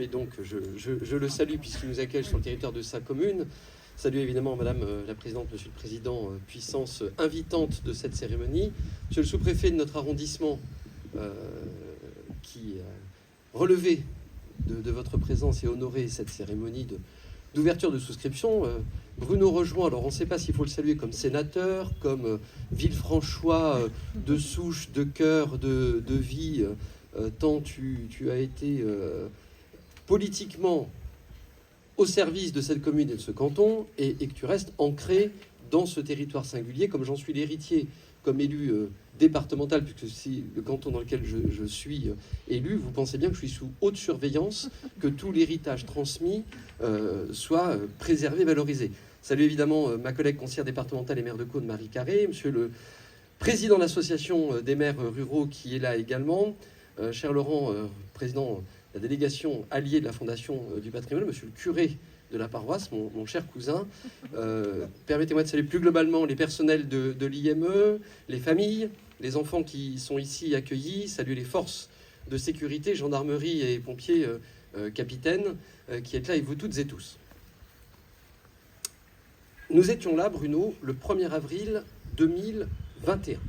Et donc, je le salue puisqu'il nous accueille sur le territoire de sa commune. Salut évidemment Madame la Présidente, Monsieur le Président, puissance invitante de cette cérémonie. Monsieur le sous-préfet de notre arrondissement, qui a relevé de votre présence et honoré cette cérémonie d'ouverture de souscription. Bruno rejoint, alors on ne sait pas s'il faut le saluer comme sénateur, comme Villefranchois de souche, de cœur, de vie, tant tu as été politiquement au service de cette commune et de ce canton, et que tu restes ancré dans ce territoire singulier, comme j'en suis l'héritier, comme élu départemental, puisque c'est le canton dans lequel je suis élu. Vous pensez bien que je suis sous haute surveillance, que tout l'héritage transmis soit préservé, valorisé. Salut évidemment ma collègue conseillère départementale et maire de Caunes, Marie Carré, monsieur le président de l'association des maires ruraux qui est là également, cher Laurent, président la délégation alliée de la Fondation du patrimoine, monsieur le curé de la paroisse, mon cher cousin. Permettez-moi de saluer plus globalement les personnels de l'IME, les familles, les enfants qui sont ici accueillis, saluer les forces de sécurité, gendarmerie et pompiers, capitaines, qui êtes là, et vous toutes et tous. Nous étions là, Bruno, le 1er avril 2021.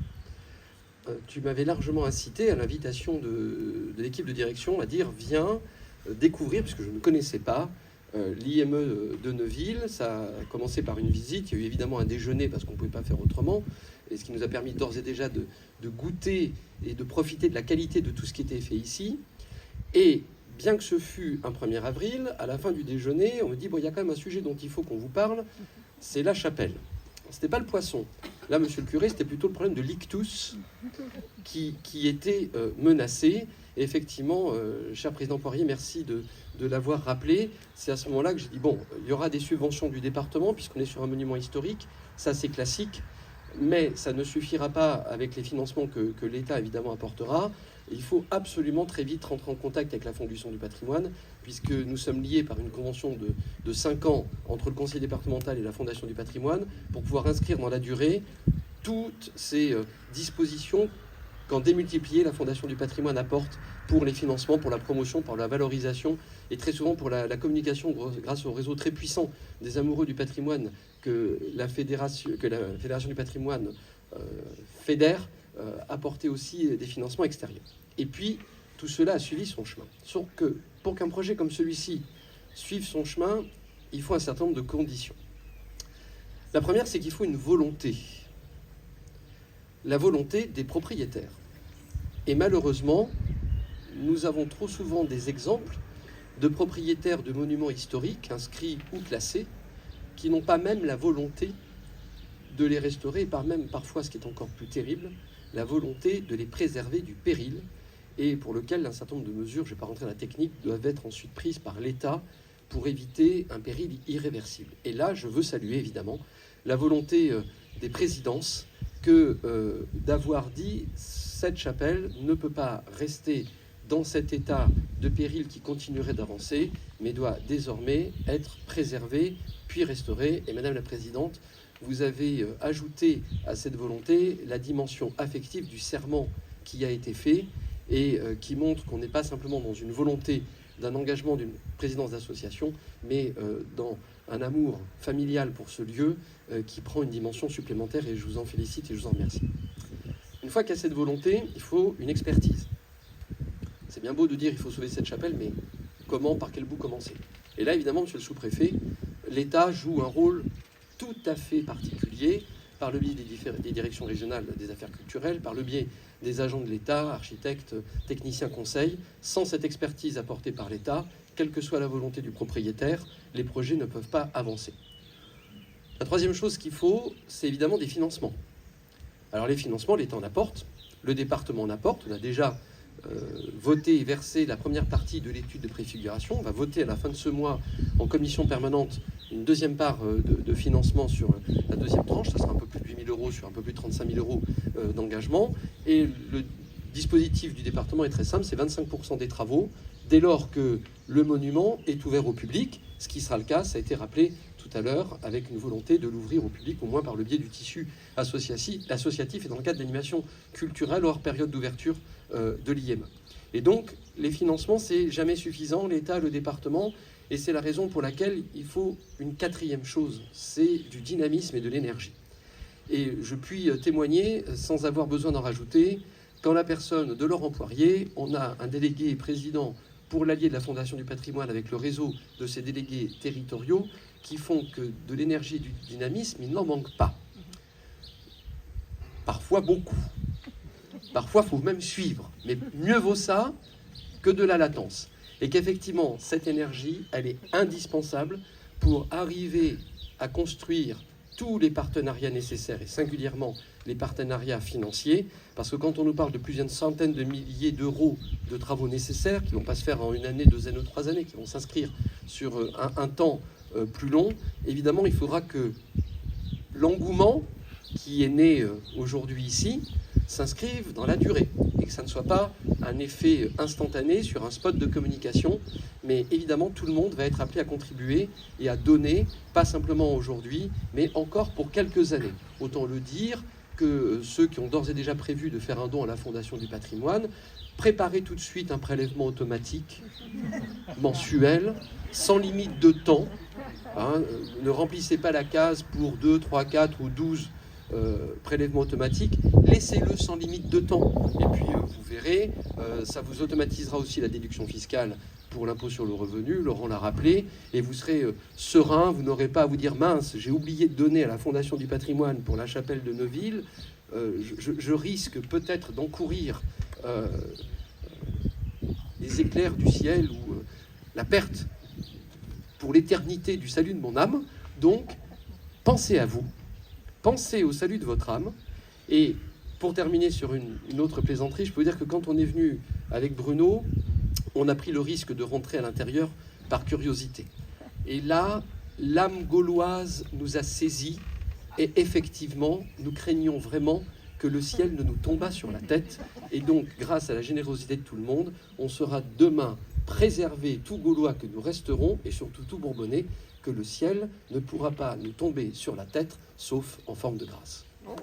Tu m'avais largement incité à l'invitation de l'équipe de direction à dire « Viens découvrir », puisque je ne connaissais pas, l'IME de Neuville. Ça a commencé par une visite, il y a eu évidemment un déjeuner parce qu'on ne pouvait pas faire autrement, et ce qui nous a permis d'ores et déjà de goûter et de profiter de la qualité de tout ce qui était fait ici. Et bien que ce fût un 1er avril, à la fin du déjeuner, on me dit « Bon, il y a quand même un sujet dont il faut qu'on vous parle, c'est la chapelle ». C'était pas le poisson. Là, monsieur le curé, c'était plutôt le problème de l'ictus qui était menacé. Et effectivement, cher président Poirier, merci de l'avoir rappelé. C'est à ce moment-là que j'ai dit, bon, il y aura des subventions du département, puisqu'on est sur un monument historique, ça c'est classique, mais ça ne suffira pas avec les financements que l'État évidemment apportera. Il faut absolument très vite rentrer en contact avec la Fondation du patrimoine, puisque nous sommes liés par une convention de 5 ans entre le conseil départemental et la Fondation du patrimoine, pour pouvoir inscrire dans la durée toutes ces dispositions qu'en démultiplier, la Fondation du patrimoine apporte pour les financements, pour la promotion, pour la valorisation, et très souvent pour la communication grâce au réseau très puissant des amoureux du patrimoine que la Fédération du patrimoine fédère, apporter aussi des financements extérieurs. Et puis, tout cela a suivi son chemin. Sauf que pour qu'un projet comme celui-ci suive son chemin, il faut un certain nombre de conditions. La première, c'est qu'il faut une volonté. La volonté des propriétaires. Et malheureusement, nous avons trop souvent des exemples de propriétaires de monuments historiques, inscrits ou classés, qui n'ont pas même la volonté de les restaurer, et par même parfois, ce qui est encore plus terrible, la volonté de les préserver du péril, et pour lequel un certain nombre de mesures, je ne vais pas rentrer dans la technique, doivent être ensuite prises par l'État pour éviter un péril irréversible. Et là, je veux saluer évidemment la volonté des présidences que d'avoir dit cette chapelle ne peut pas rester dans cet état de péril qui continuerait d'avancer, mais doit désormais être préservée puis restaurée. Et Madame la Présidente, vous avez ajouté à cette volonté la dimension affective du serment qui a été fait et qui montre qu'on n'est pas simplement dans une volonté d'un engagement d'une présidence d'association, mais dans un amour familial pour ce lieu qui prend une dimension supplémentaire, et je vous en félicite et je vous en remercie. Une fois qu'il y a cette volonté, il faut une expertise. C'est bien beau de dire il faut sauver cette chapelle, mais comment, par quel bout commencer? Et là, évidemment, monsieur le sous-préfet, l'État joue un rôle tout à fait particulier par le biais des directions régionales des affaires culturelles, par le biais des agents de l'État, architectes, techniciens, conseils. Sans cette expertise apportée par l'État, quelle que soit la volonté du propriétaire, les projets ne peuvent pas avancer. La troisième chose qu'il faut, c'est évidemment des financements. Alors les financements, l'État en apporte, le département en apporte. On a déjà voté et versé la première partie de l'étude de préfiguration. On va voter à la fin de ce mois en commission permanente une deuxième part de financement sur la deuxième tranche. Ça sera un peu plus de 8 000 euros sur un peu plus de 35 000 euros d'engagement. Et le dispositif du département est très simple, c'est 25% des travaux dès lors que le monument est ouvert au public, ce qui sera le cas, ça a été rappelé tout à l'heure, avec une volonté de l'ouvrir au public, au moins par le biais du tissu associatif et dans le cadre d'animation culturelle hors période d'ouverture de l'IME. Et donc, les financements, c'est jamais suffisant, l'État, le département, et c'est la raison pour laquelle il faut une quatrième chose, c'est du dynamisme et de l'énergie. Et je puis témoigner, sans avoir besoin d'en rajouter, qu'en la personne de Laurent Poirier, on a un délégué président pour l'allié de la Fondation du patrimoine avec le réseau de ces délégués territoriaux qui font que de l'énergie et du dynamisme, il n'en manque pas. Parfois beaucoup. Parfois, il faut même suivre. Mais mieux vaut ça que de la latence. Et qu'effectivement, cette énergie, elle est indispensable pour arriver à construire tous les partenariats nécessaires, et singulièrement les partenariats financiers, parce que quand on nous parle de plusieurs centaines de milliers d'euros de travaux nécessaires, qui ne vont pas se faire en 1 année, 2 années ou 3 années, qui vont s'inscrire sur un temps plus long, évidemment, il faudra que l'engouement qui est né aujourd'hui ici s'inscrive dans la durée et que ça ne soit pas un effet instantané sur un spot de communication, mais évidemment tout le monde va être appelé à contribuer et à donner, pas simplement aujourd'hui, mais encore pour quelques années. Autant le dire que ceux qui ont d'ores et déjà prévu de faire un don à la Fondation du patrimoine, préparez tout de suite un prélèvement automatique mensuel, sans limite de temps. Ne remplissez pas la case pour 2, 3, 4 ou 12 prélèvements automatiques, laissez-le sans limite de temps. Et puis vous verrez, ça vous automatisera aussi la déduction fiscale pour l'impôt sur le revenu, Laurent l'a rappelé, et vous serez serein, vous n'aurez pas à vous dire « mince, j'ai oublié de donner à la Fondation du patrimoine pour la chapelle de Neuville, je risque peut-être d'encourir les éclairs du ciel ou la perte pour l'éternité du salut de mon âme. Donc, pensez à vous, pensez au salut de votre âme. » Et pour terminer sur une autre plaisanterie, je peux vous dire que quand on est venu avec Bruno, on a pris le risque de rentrer à l'intérieur par curiosité. Et là, l'âme gauloise nous a saisis et effectivement, nous craignons vraiment que le ciel ne nous tombât sur la tête. Et donc, grâce à la générosité de tout le monde, on sera demain préservé, tout Gaulois que nous resterons, et surtout tout Bourbonnais, que le ciel ne pourra pas nous tomber sur la tête, sauf en forme de grâce. Bravo.